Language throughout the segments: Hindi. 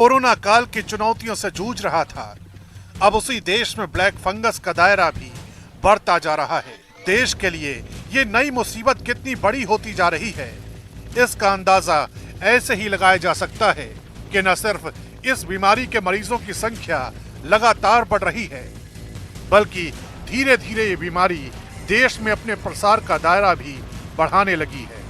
कोरोना काल की चुनौतियों से जूझ रहा था, अब उसी देश में ब्लैक फंगस का दायरा भी बढ़ता जा रहा है। देश के लिए ये नई मुसीबत कितनी बड़ी होती जा रही है, इसका अंदाजा ऐसे ही लगाया जा सकता है कि न सिर्फ इस बीमारी के मरीजों की संख्या लगातार बढ़ रही है, बल्कि धीरे धीरे ये बीमारी देश में अपने प्रसार का दायरा भी बढ़ाने लगी है।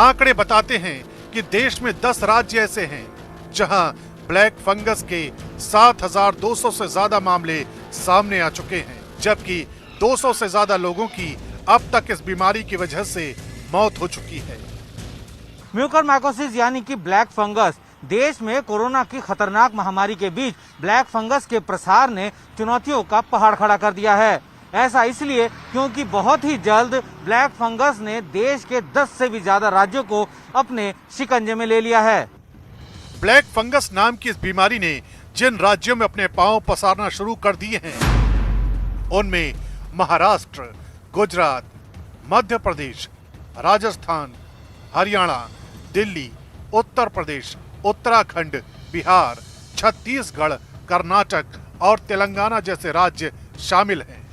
आंकड़े बताते हैं कि देश में 10 राज्य ऐसे हैं जहां ब्लैक फंगस के 7,200 से ज्यादा मामले सामने आ चुके हैं, जबकि 200 से ज्यादा लोगों की अब तक इस बीमारी की वजह से मौत हो चुकी है। म्यूकरमाइकोसिस यानी कि ब्लैक फंगस देश में कोरोना की खतरनाक महामारी के बीच ब्लैक फंगस के प्रसार ने चुनौतियों का पहाड़ खड़ा कर दिया है। ऐसा इसलिए क्योंकि बहुत ही जल्द ब्लैक फंगस ने देश के 10 से भी ज्यादा राज्यों को अपने शिकंजे में ले लिया है। ब्लैक फंगस नाम की इस बीमारी ने जिन राज्यों में अपने पांव पसारना शुरू कर दिए हैं, उनमें महाराष्ट्र, गुजरात, मध्य प्रदेश, राजस्थान, हरियाणा, दिल्ली, उत्तर प्रदेश, उत्तराखंड, बिहार, छत्तीसगढ़, कर्नाटक और तेलंगाना जैसे राज्य शामिल हैं।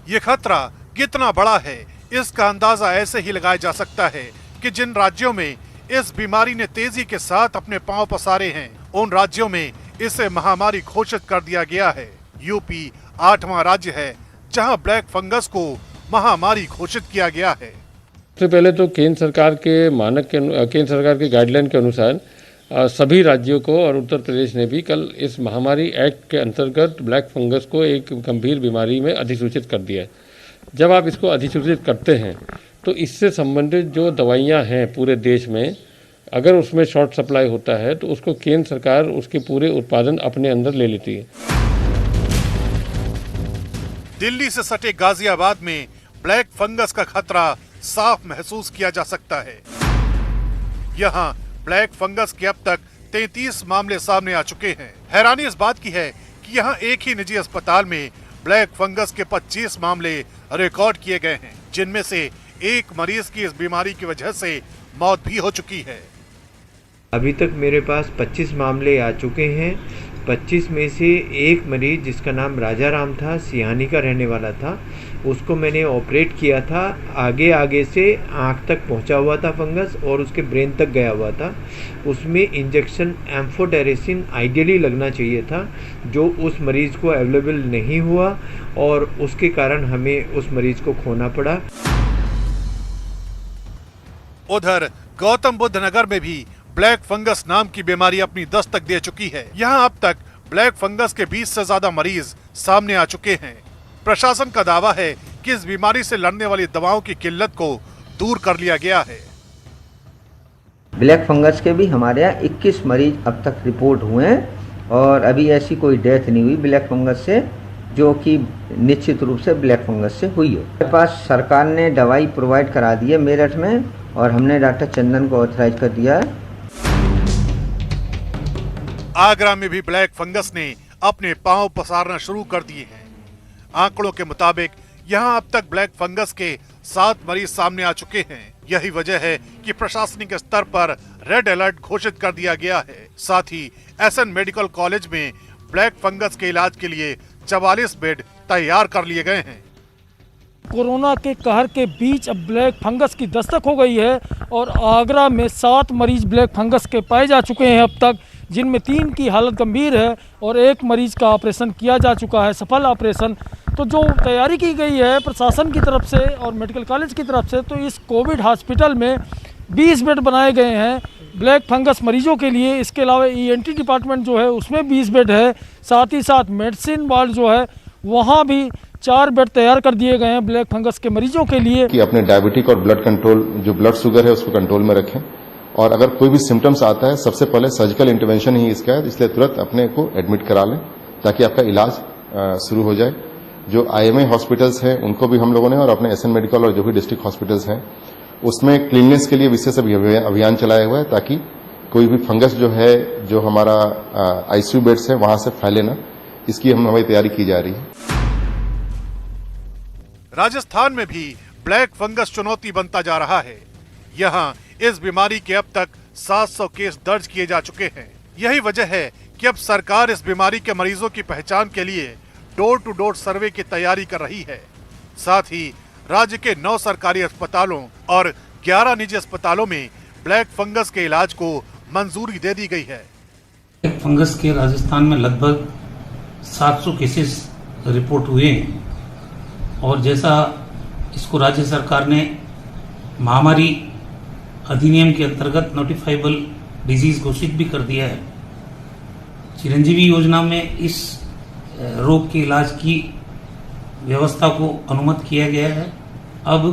ये खतरा कितना बड़ा है, इसका अंदाजा ऐसे ही लगाया जा सकता है कि जिन राज्यों में इस बीमारी ने तेजी के साथ अपने पांव पसारे हैं, उन राज्यों में इसे महामारी घोषित कर दिया गया है। यूपी 8वां राज्य है जहां ब्लैक फंगस को महामारी घोषित किया गया है। सबसे पहले तो केंद्र सरकार के गाइडलाइन के अनुसार सभी राज्यों को और उत्तर प्रदेश ने भी कल इस महामारी एक्ट के अंतर्गत ब्लैक फंगस को एक गंभीर बीमारी में अधिसूचित कर दिया है। जब आप इसको अधिसूचित करते हैं तो इससे संबंधित जो दवाइयां हैं पूरे देश में, अगर उसमें शॉर्ट सप्लाई होता है तो उसको केंद्र सरकार उसके पूरे उत्पादन अपने अंदर ले लेती है। दिल्ली से सटे गाजियाबाद में ब्लैक फंगस का खतरा साफ महसूस किया जा सकता है। यहाँ ब्लैक फंगस के अब तक 33 मामले सामने आ चुके हैं। हैरानी इस बात की है कि यहाँ एक ही निजी अस्पताल में ब्लैक फंगस के 25 मामले रिकॉर्ड किए गए हैं, जिनमें से एक मरीज की इस बीमारी की वजह से मौत भी हो चुकी है। अभी तक मेरे पास 25 मामले आ चुके हैं। 25 में से एक मरीज जिसका नाम राजा राम था, सियानी का रहने वाला था, उसको मैंने ऑपरेट किया था। आगे से आँख तक पहुंचा हुआ था फंगस और उसके ब्रेन तक गया हुआ था। उसमें इंजेक्शन एम्फोटेरेसिन आइडियली लगना चाहिए था, जो उस मरीज को अवेलेबल नहीं हुआ और उसके कारण हमें उस मरीज को खोना पड़ा। उधर गौतम बुद्ध नगर में भी ब्लैक फंगस नाम की बीमारी अपनी दस्तक दे चुकी है। यहाँ अब तक ब्लैक फंगस के 20 से ज्यादा मरीज सामने आ चुके हैं। प्रशासन का दावा है कि इस बीमारी से लड़ने वाली दवाओं की किल्लत को दूर कर लिया गया है। ब्लैक फंगस के भी हमारे यहाँ 21 मरीज अब तक रिपोर्ट हुए हैं और अभी ऐसी कोई डेथ नहीं हुई ब्लैक फंगस से, जो कि निश्चित रूप से ब्लैक फंगस से हुई हो। हमारे पास सरकार ने दवाई प्रोवाइड करा दी है मेरठ में और हमने डॉक्टर चंदन को ऑथराइज कर दिया है। आगरा में भी ब्लैक फंगस ने अपने पांव पसारना शुरू कर दिए हैं। आंकड़ों के मुताबिक यहां अब तक ब्लैक फंगस के 7 मरीज सामने आ चुके हैं। यही वजह है कि प्रशासनिक स्तर पर रेड अलर्ट घोषित कर दिया गया है। साथ ही एसएन मेडिकल कॉलेज में ब्लैक फंगस के इलाज के लिए 44 बेड तैयार कर लिए गए हैं। कोरोना के कहर के बीच अब ब्लैक फंगस की दस्तक हो गई है और आगरा में 7 मरीज ब्लैक फंगस के पाए जा चुके हैं अब तक, जिनमें 3 की हालत गंभीर है और 1 मरीज का ऑपरेशन किया जा चुका है, सफल ऑपरेशन। तो जो तैयारी की गई है प्रशासन की तरफ से और मेडिकल कॉलेज की तरफ से, तो इस कोविड हॉस्पिटल में 20 बेड बनाए गए हैं ब्लैक फंगस मरीजों के लिए। इसके अलावा ईएनटी डिपार्टमेंट जो है उसमें 20 बेड है। साथ ही साथ मेडिसिन वार्ड जो है वहाँ भी 4 बेड तैयार कर दिए गए हैं ब्लैक फंगस के मरीजों के लिए। कि अपने डायबिटिक और ब्लड कंट्रोल, जो ब्लड शुगर है उसको कंट्रोल में रखें और अगर कोई भी सिम्टम्स आता है सबसे पहले सर्जिकल इंटरवेंशन ही इसका है, इसलिए तुरंत अपने को एडमिट करा लें ताकि आपका इलाज शुरू हो जाए। जो आईएमए हॉस्पिटल्स हैं उनको भी हम लोगों ने और अपने एसएन मेडिकल और जो भी डिस्ट्रिक्ट हॉस्पिटल्स हैं उसमें क्लीननेस के लिए विशेष अभियान चलाया हुआ है ताकि कोई भी फंगस जो है जो हमारा आईसीयू बेड्स है वहां से फैले ना, इसकी हमारी तैयारी की जा रही है। राजस्थान में भी ब्लैक फंगस चुनौती बनता जा रहा है। यहाँ इस बीमारी के अब तक 700 केस दर्ज किए जा चुके हैं। यही वजह है कि अब सरकार इस बीमारी के मरीजों की पहचान के लिए डोर टू डोर सर्वे की तैयारी कर रही है। साथ ही राज्य के 9 सरकारी अस्पतालों और 11 निजी अस्पतालों में ब्लैक फंगस के इलाज को मंजूरी दे दी गई है। ब्लैक फंगस के राजस्थान में लगभग 700 केसेस रिपोर्ट हुए हैं और जैसा इसको राज्य सरकार ने महामारी अधिनियम के अंतर्गत नोटिफाइबल डिजीज घोषित भी कर दिया है। चिरंजीवी योजना में इस रोग के इलाज की व्यवस्था को अनुमत किया गया है। अब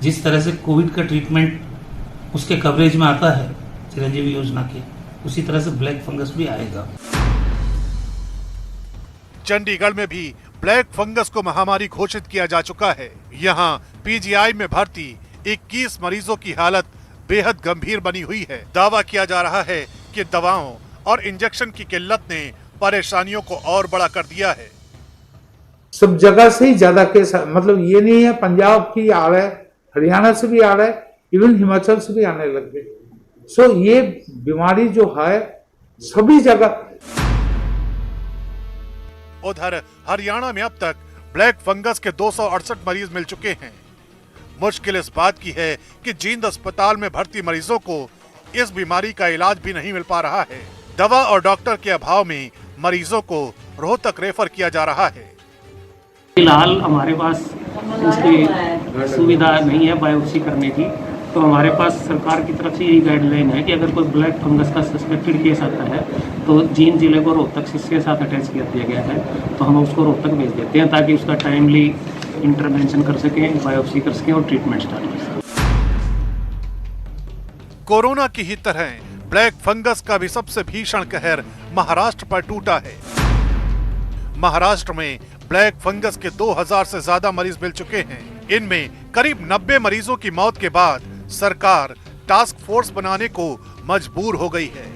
जिस तरह से कोविड का ट्रीटमेंट उसके कवरेज में आता है चिरंजीवी योजना के, उसी तरह से ब्लैक फंगस भी आएगा। चंडीगढ़ में भी ब्लैक फंगस को महामारी घोषित किया जा चुका है। यहाँ पीजीआई में भर्ती 21 मरीजों की हालत बेहद गंभीर बनी हुई है। दावा किया जा रहा है कि दवाओं और इंजेक्शन की किल्लत ने परेशानियों को और बड़ा कर दिया है। सब जगह से ही ज्यादा केस, मतलब ये नहीं है पंजाब की आ रहा है, हरियाणा से भी आ रहा है, इवन हिमाचल से भी आने लग गए। सो ये बीमारी जो है सभी जगह। उधर हरियाणा में अब तक ब्लैक फंगस के 268 मरीज मिल चुके हैं। मुश्किल इस बात की है कि जींद अस्पताल में भर्ती मरीजों को इस बीमारी का इलाज भी नहीं मिल पा रहा है। दवा और डॉक्टर के अभाव में मरीजों को रोहतक रेफर किया जा रहा है। फिलहाल हमारे पास उसकी सुविधा नहीं है बायोप्सी करने की, तो हमारे पास सरकार की तरफ से यही गाइडलाइन है कि अगर कोई ब्लैक फंगस का सस्पेक्टेड केस आता है तो जींद जिले को रोहतक इसके साथ अटैच कर दिया गया है, तो हम उसको रोहतक भेज देते हैं ताकि उसका टाइमली इंटरवेंशन कर सकें, बायोप्सी कर सकें और ट्रीटमेंट स्टार्ट कर सकें। कोरोना की ही तरह ब्लैक फंगस का भी सबसे भीषण कहर महाराष्ट्र पर टूटा है। महाराष्ट्र में ब्लैक फंगस के 2000 से ज्यादा मरीज मिल चुके हैं। इनमें करीब 90 मरीजों की मौत के बाद सरकार टास्क फोर्स बनाने को मजबूर हो गई है।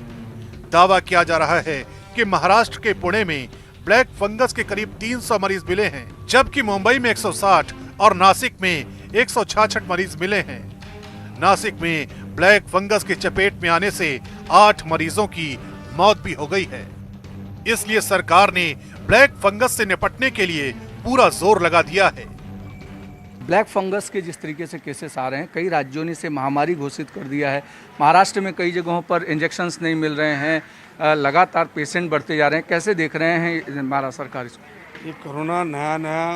दावा किया जा रहा है कि महाराष्ट्र के पुणे में ब्लैक फंगस के करीब 300 मरीज मिले हैं, जबकि मुंबई में 160 और नासिक में 166 मरीज मिले हैं। नासिक में ब्लैक फंगस की चपेट में आने से 8 मरीजों की मौत भी हो गई है। इसलिए सरकार ने ब्लैक फंगस से निपटने के लिए पूरा जोर लगा दिया है। ब्लैक फंगस के जिस तरीके से केसेस आ रहे हैं, कई राज्यों ने इसे महामारी घोषित कर दिया है। महाराष्ट्र में कई जगहों पर इंजेक्शन्स नहीं मिल रहे हैं, लगातार पेशेंट बढ़ते जा रहे हैं। कैसे देख रहे हैं हमारा सरकार इसको? ये कोरोना नया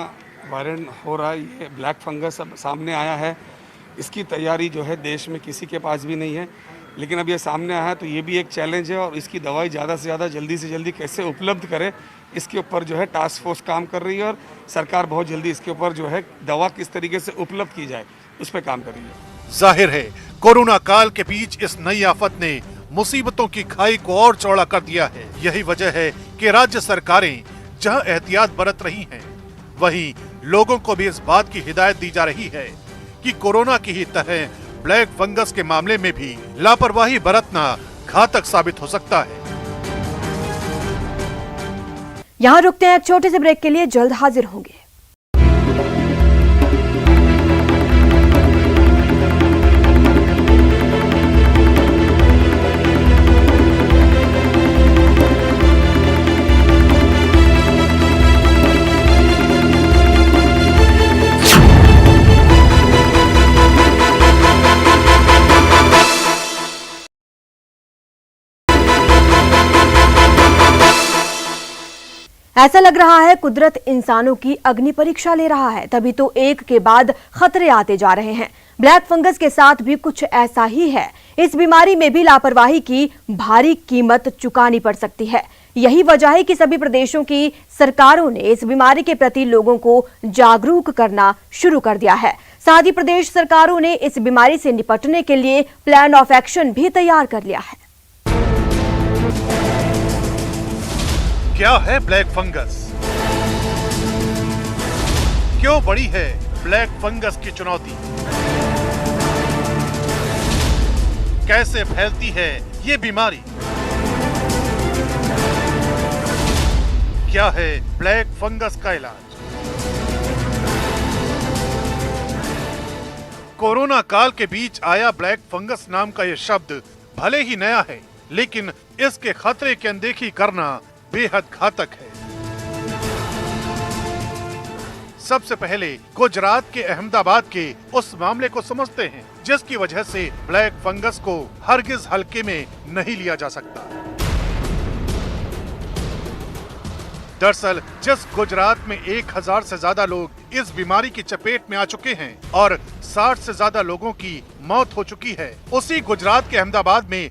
वायरल हो रहा है, ये ब्लैक फंगस अब सामने आया है। इसकी तैयारी जो है देश में किसी के पास भी नहीं है, लेकिन अब ये सामने आया है तो ये भी एक चैलेंज है और इसकी दवाई ज़्यादा से ज़्यादा जल्दी से जल्दी कैसे उपलब्ध करे, इसके ऊपर जो है टास्क फोर्स काम कर रही है और सरकार बहुत जल्दी इसके ऊपर जो है दवा किस तरीके से उपलब्ध की जाए उस पर काम कर रही है। जाहिर है कोरोना काल के बीच इस नई आफत ने मुसीबतों की खाई को और चौड़ा कर दिया है। यही वजह है कि राज्य सरकारें जहां एहतियात बरत रही हैं, वहीं लोगों को भी इस बात की हिदायत दी जा रही है कि कोरोना की ही तरह ब्लैक फंगस के मामले में भी लापरवाही बरतना घातक साबित हो सकता है। यहाँ रुकते हैं एक छोटे से ब्रेक के लिए, जल्द हाजिर होंगे। ऐसा लग रहा है कुदरत इंसानों की अग्नि परीक्षा ले रहा है, तभी तो एक के बाद खतरे आते जा रहे हैं। ब्लैक फंगस के साथ भी कुछ ऐसा ही है। इस बीमारी में भी लापरवाही की भारी कीमत चुकानी पड़ सकती है। यही वजह है कि सभी प्रदेशों की सरकारों ने इस बीमारी के प्रति लोगों को जागरूक करना शुरू कर दिया है। साथ ही प्रदेश सरकारों ने इस बीमारी से निपटने के लिए प्लान ऑफ एक्शन भी तैयार कर लिया है। क्या है ब्लैक फंगस? क्यों बड़ी है ब्लैक फंगस की चुनौती? कैसे फैलती है ये बीमारी? क्या है ब्लैक फंगस का इलाज? कोरोना काल के बीच आया ब्लैक फंगस नाम का यह शब्द भले ही नया है, लेकिन इसके खतरे की अनदेखी करना बेहद घातक है। सबसे पहले गुजरात के अहमदाबाद के उस मामले को समझते हैं जिसकी वजह से ब्लैक फंगस को हरगिज हल्के में नहीं लिया जा सकता। दरअसल जिस गुजरात में 1000 से ज्यादा लोग इस बीमारी की चपेट में आ चुके हैं और 60 से ज्यादा लोगों की मौत हो चुकी है, उसी गुजरात के अहमदाबाद में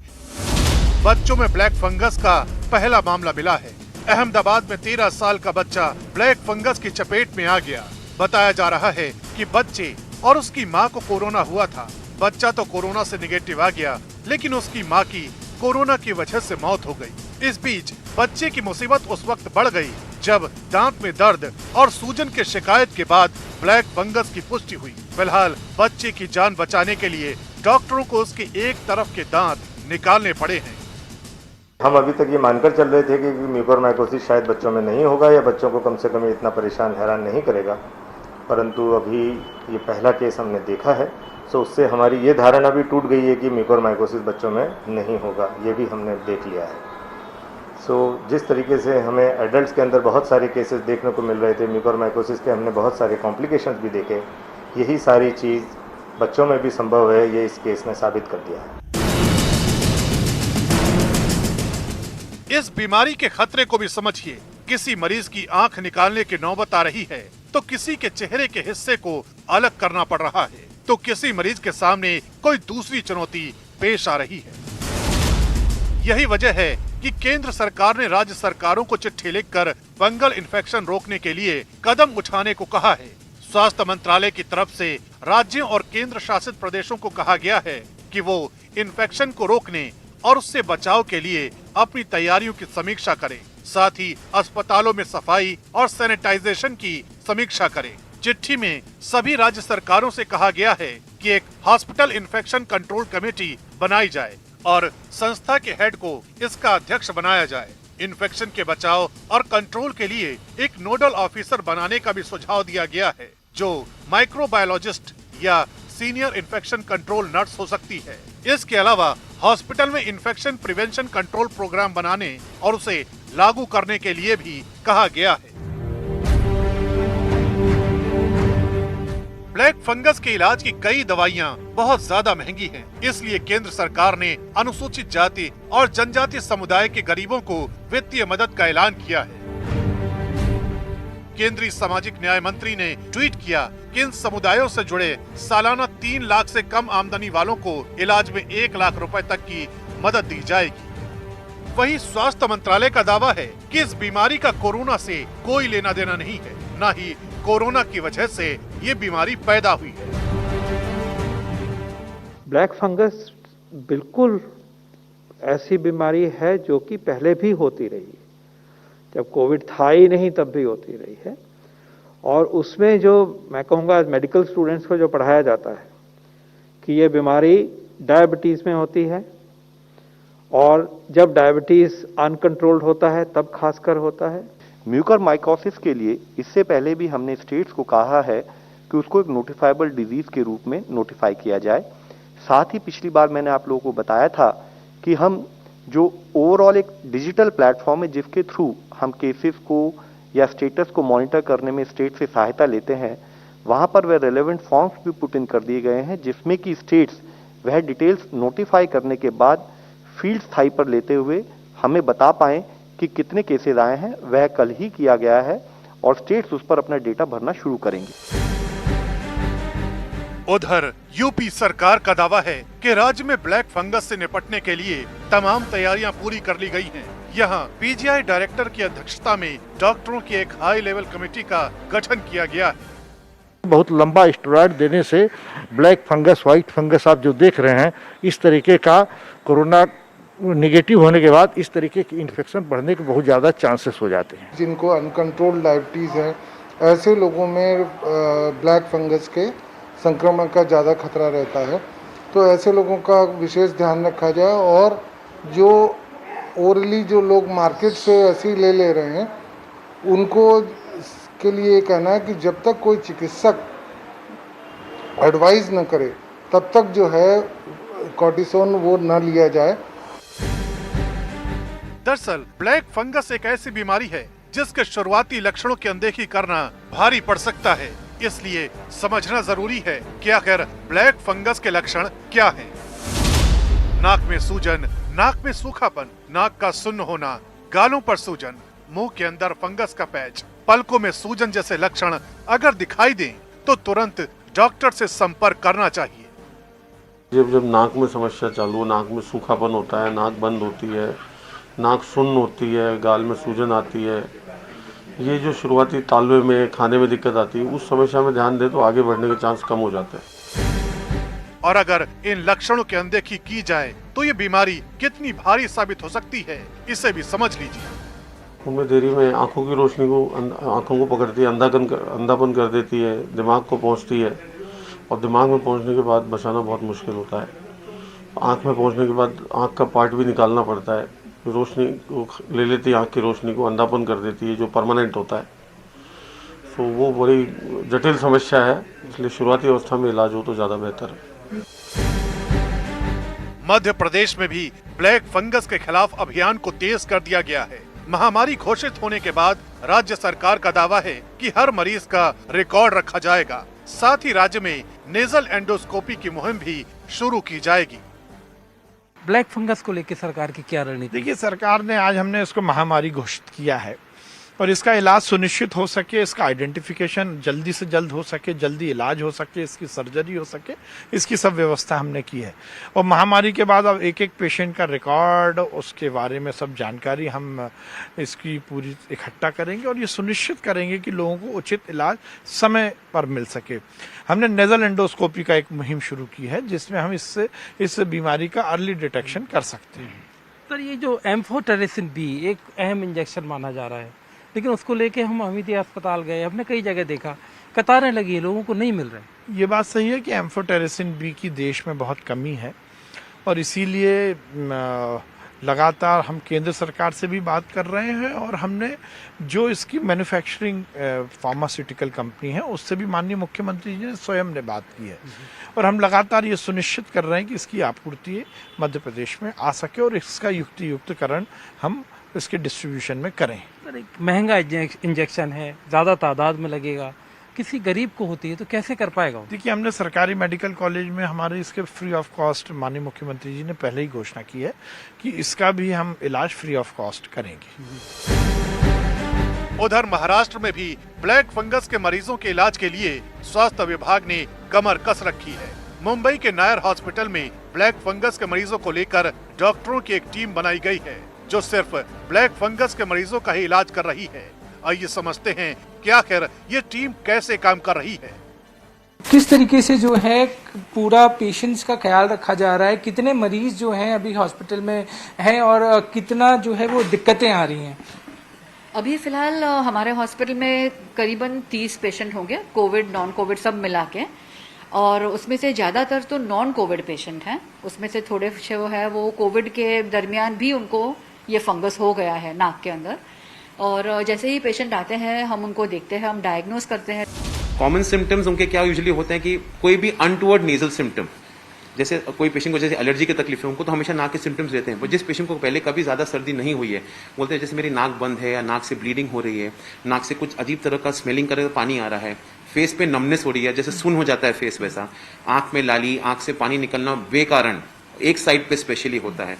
बच्चों में ब्लैक फंगस का पहला मामला मिला है। अहमदाबाद में 13 साल का बच्चा ब्लैक फंगस की चपेट में आ गया। बताया जा रहा है कि बच्चे और उसकी मां को कोरोना हुआ था। बच्चा तो कोरोना से निगेटिव आ गया, लेकिन उसकी मां की कोरोना की वजह से मौत हो गई। इस बीच बच्चे की मुसीबत उस वक्त बढ़ गई जब दांत में दर्द और सूजन के शिकायत के बाद ब्लैक फंगस की पुष्टि हुई। फिलहाल बच्चे की जान बचाने के लिए डॉक्टरों को उसके एक तरफ के दांत निकालने पड़े हैं। हम अभी तक ये मानकर चल रहे थे कि म्यूकोरमाइकोसिस शायद बच्चों में नहीं होगा या बच्चों को कम से कम इतना परेशान हैरान नहीं करेगा, परंतु अभी ये पहला केस हमने देखा है, तो उससे हमारी ये धारणा भी टूट गई है कि म्यूकोरमाइकोसिस बच्चों में नहीं होगा, ये भी हमने देख लिया है। जिस तरीके से हमें एडल्ट्स के अंदर बहुत सारे केसेस देखने को मिल रहे थे म्यूकोरमाइकोसिस के, हमने बहुत सारे कॉम्प्लिकेशंस भी देखे। यही सारी चीज़ बच्चों में भी संभव है, ये इस केस ने साबित कर दिया है। इस बीमारी के खतरे को भी समझिए। किसी मरीज की आंख निकालने की नौबत आ रही है तो किसी के चेहरे के हिस्से को अलग करना पड़ रहा है, तो किसी मरीज के सामने कोई दूसरी चुनौती पेश आ रही है। यही वजह है कि केंद्र सरकार ने राज्य सरकारों को चिट्ठी लिखकर फंगल इन्फेक्शन रोकने के लिए कदम उठाने को कहा है। स्वास्थ्य मंत्रालय की तरफ से राज्यों और केंद्र शासित प्रदेशों को कहा गया है कि वो इन्फेक्शन को रोकने और उससे बचाव के लिए अपनी तैयारियों की समीक्षा करें, साथ ही अस्पतालों में सफाई और सैनिटाइजेशन की समीक्षा करें। चिट्ठी में सभी राज्य सरकारों से कहा गया है कि एक हॉस्पिटल इन्फेक्शन कंट्रोल कमेटी बनाई जाए और संस्था के हेड को इसका अध्यक्ष बनाया जाए। इन्फेक्शन के बचाव और कंट्रोल के लिए एक नोडल ऑफिसर बनाने का भी सुझाव दिया गया है, जो माइक्रोबायोलॉजिस्ट या सीनियर इन्फेक्शन कंट्रोल नर्स हो सकती है। इसके अलावा हॉस्पिटल में इन्फेक्शन प्रिवेंशन कंट्रोल प्रोग्राम बनाने और उसे लागू करने के लिए भी कहा गया है। ब्लैक फंगस के इलाज की कई दवाइयां बहुत ज्यादा महंगी हैं, इसलिए केंद्र सरकार ने अनुसूचित जाति और जनजाति समुदाय के गरीबों को वित्तीय मदद का ऐलान किया है। केंद्रीय सामाजिक न्याय मंत्री ने ट्वीट किया कि इन समुदायों से जुड़े सालाना 3 लाख से कम आमदनी वालों को इलाज में 1 लाख रुपए तक की मदद दी जाएगी। वहीं स्वास्थ्य मंत्रालय का दावा है कि इस बीमारी का कोरोना से कोई लेना देना नहीं है, न ही कोरोना की वजह से ये बीमारी पैदा हुई है। ब्लैक फंगस बिल्कुल ऐसी बीमारी है जो कि पहले भी होती रही है, जब कोविड था ही नहीं तब भी होती रही है। और उसमें जो मैं कहूँगा मेडिकल स्टूडेंट्स को जो पढ़ाया जाता है कि ये बीमारी डायबिटीज़ में होती है और जब डायबिटीज़ अनकंट्रोल्ड होता है तब खासकर होता है। म्यूकोरमाइकोसिस के लिए इससे पहले भी हमने स्टेट्स को कहा है कि उसको एक नोटिफाइबल डिजीज के रूप में नोटिफाई किया जाए। साथ ही पिछली बार मैंने आप लोगों को बताया था कि हम जो ओवरऑल एक डिजिटल प्लेटफॉर्म है जिसके थ्रू हम केसेस को या स्टेटस को मॉनिटर करने में स्टेट से सहायता लेते हैं, वहां पर वह रेलेवेंट फॉर्म्स भी पुट इन कर दिए गए हैं जिसमें कि स्टेट्स वह डिटेल्स नोटिफाई करने के बाद फील्ड स्थाई पर लेते हुए हमें बता पाएं कि कितने केसेस आए हैं। वह कल ही किया गया है और स्टेट्स उस पर अपना डेटा भरना शुरू करेंगे। उधर यूपी सरकार का दावा है कि राज्य में ब्लैक फंगस से निपटने के लिए तमाम तैयारियां पूरी कर ली गई हैं। यहाँ पीजीआई डायरेक्टर की अध्यक्षता में डॉक्टरों की एक हाई लेवल कमेटी का गठन किया गया है। बहुत लंबा स्टेरॉइड देने से ब्लैक फंगस, व्हाइट फंगस आप जो देख रहे हैं, इस तरीके का कोरोना निगेटिव होने के बाद इस तरीके की इन्फेक्शन बढ़ने के बहुत ज़्यादा चांसेस हो जाते हैं। जिनको अनकंट्रोल्ड डायबिटीज़ है, ऐसे लोगों में ब्लैक फंगस के संक्रमण का ज़्यादा खतरा रहता है, तो ऐसे लोगों का विशेष ध्यान रखा जाए। और जो ओरली जो लोग मार्केट से ऐसे ले रहे हैं, उनको के लिए कहना है कि जब तक कोई चिकित्सक एडवाइस न करे तब तक जो है कॉर्टिसोन वो न लिया जाए। दरअसल ब्लैक फंगस एक ऐसी बीमारी है जिसके शुरुआती लक्षणों की अनदेखी करना भारी पड़ सकता है, इसलिए समझना जरूरी है कि आखिर ब्लैक फंगस के लक्षण क्या हैं। नाक में सूजन, नाक में सूखापन, नाक का सुन्न होना, गालों पर सूजन, मुंह के अंदर फंगस का पैच, पलकों में सूजन जैसे लक्षण अगर दिखाई दें तो तुरंत डॉक्टर से संपर्क करना चाहिए। जब नाक में समस्या चालू हो, नाक में सूखापन होता है, नाक बंद होती है, नाक सुन्न होती है, गाल में सूजन आती है, ये जो शुरुआती तालवे में खाने में दिक्कत आती है, उस समस्या में ध्यान दे तो आगे बढ़ने के चांस कम हो जाते हैं। और अगर इन लक्षणों की अनदेखी की जाए तो ये बीमारी कितनी भारी साबित हो सकती है, इसे भी समझ लीजिए। उनमें देरी में आंखों की रोशनी को, आंखों को पकड़ती है, अंधापन कर देती है, दिमाग को पहुंचती है और दिमाग में पहुंचने के बाद बचाना बहुत मुश्किल होता है। आंख में पहुंचने के बाद आंख का पार्ट भी निकालना पड़ता है, रोशनी को ले लेती है, आंख की रोशनी को अंधापन कर देती है जो परमानेंट होता है। तो वो बड़ी जटिल समस्या है, इसलिए शुरुआती अवस्था में इलाज हो तो ज्यादा बेहतर है। मध्य प्रदेश में भी ब्लैक फंगस के खिलाफ अभियान को तेज कर दिया गया है। महामारी घोषित होने के बाद राज्य सरकार का दावा है कि हर मरीज का रिकॉर्ड रखा जाएगा। साथ ही राज्य में नेजल एंडोस्कोपी की मुहिम भी शुरू की जाएगी। ब्लैक फंगस को लेकर सरकार की क्या रणनीति? देखिए, सरकार ने आज हमने इसको महामारी घोषित किया है और इसका इलाज सुनिश्चित हो सके, इसका आइडेंटिफिकेशन जल्दी से जल्द हो सके, जल्दी इलाज हो सके, इसकी सर्जरी हो सके, इसकी सब व्यवस्था हमने की है। और महामारी के बाद अब एक एक पेशेंट का रिकॉर्ड, उसके बारे में सब जानकारी हम इसकी पूरी इकट्ठा करेंगे और ये सुनिश्चित करेंगे कि लोगों को उचित इलाज समय पर मिल सके। हमने नेजल एंडोस्कोपी का एक मुहिम शुरू की है जिसमें हम इस बीमारी का अर्ली डिटेक्शन कर सकते हैं। सर, ये जो एम्फोटेरेसिन बी एक अहम इंजेक्शन माना जा रहा है, लेकिन उसको लेके हम अमिती अस्पताल गए, हमने कई जगह देखा कतारें लगी है, लोगों को नहीं मिल रहा है। ये बात सही है कि एम्फोटेरेसिन बी की देश में बहुत कमी है और इसीलिए लगातार हम केंद्र सरकार से भी बात कर रहे हैं और हमने जो इसकी मैन्युफैक्चरिंग फार्मास्यूटिकल कंपनी है उससे भी माननीय मुख्यमंत्री जी ने स्वयं ने बात की है और हम लगातार ये सुनिश्चित कर रहे हैं कि इसकी आपूर्ति मध्य प्रदेश में आ सके और इसका युक्तियुक्तकरण हम इसके डिस्ट्रीब्यूशन में करें। सर, एक महंगा इंजेक्शन है, ज़्यादा तादाद में लगेगा, किसी गरीब को होती है तो कैसे कर पाएगा? देखिए, हमने सरकारी मेडिकल कॉलेज में हमारे इसके फ्री ऑफ कॉस्ट माननीय मुख्यमंत्री जी ने पहले ही घोषणा की है कि इसका भी हम इलाज फ्री ऑफ कॉस्ट करेंगे। उधर महाराष्ट्र में भी ब्लैक फंगस के मरीजों के इलाज के लिए स्वास्थ्य विभाग ने कमर कस रखी है। मुंबई के नायर हॉस्पिटल में ब्लैक फंगस के मरीजों को लेकर डॉक्टरों की एक टीम बनाई गई है जो सिर्फ ब्लैक फंगस के मरीजों का ही इलाज कर रही है। आइए समझते हैं कि आखिर ये टीम कैसे काम कर रही है। किस तरीके से जो है पूरा पेशेंट्स का ख्याल रखा जा रहा है, कितने मरीज जो हैं अभी हॉस्पिटल में हैं और कितना जो है वो दिक्कतें आ रही हैं? अभी फिलहाल हमारे हॉस्पिटल में करीबन 30 पेशेंट होंगे, कोविड नॉन कोविड सब मिला के, और उसमें से ज़्यादातर तो नॉन कोविड पेशेंट हैं। उसमें से थोड़े से वो है वो कोविड के दरमियान भी उनको ये फंगस हो गया है नाक के अंदर, और जैसे ही पेशेंट आते हैं हम उनको देखते हैं, हम डायग्नोस करते हैं। कॉमन सिम्टम्स उनके क्या यूजुअली होते हैं कि कोई भी अनटूवर्ड नेजल सिम्टम, जैसे कोई पेशेंट को जैसे एलर्जी की तकलीफ है उनको तो हमेशा नाक के सिम्टम्स रहते हैं, पर जिस पेशेंट को पहले कभी ज़्यादा सर्दी नहीं हुई है बोलते हैं जैसे मेरी नाक बंद है या नाक से ब्लीडिंग हो रही है, नाक से कुछ अजीब तरह का स्मेलिंग कर पानी आ रहा है, फेस पे नमनेस हो रही है, जैसे सुन हो जाता है फेस वैसा, आंख में लाली, आंख से पानी निकलना बेकारण एक साइड पे स्पेशली होता है।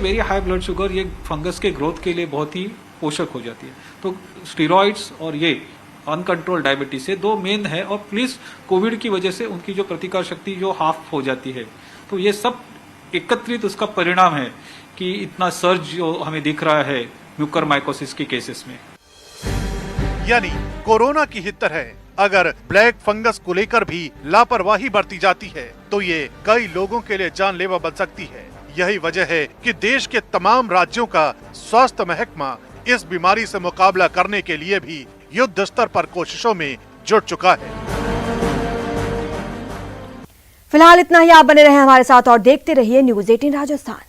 मेरी हाई ब्लड शुगर ये फंगस के ग्रोथ के लिए बहुत ही पोषक हो जाती है, तो स्टीरॉइड्स और ये अनकंट्रोल डायबिटीज से दो मेन है, और प्लस कोविड की वजह से उनकी जो प्रतिकार शक्ति जो हाफ हो जाती है, तो ये सब एकत्रित उसका परिणाम है कि इतना सर्ज जो हमें दिख रहा है म्यूकरमाइकोसिस के केसेस में। यानी कोरोना की ही तरह अगर ब्लैक फंगस को लेकर भी लापरवाही बरती जाती है तो ये कई लोगों के लिए जानलेवा बन सकती है। यही वजह है कि देश के तमाम राज्यों का स्वास्थ्य महकमा इस बीमारी से मुकाबला करने के लिए भी युद्ध स्तर पर कोशिशों में जुट चुका है। फिलहाल इतना ही। आप बने रहे हमारे साथ और देखते रहिए न्यूज़ 18 राजस्थान।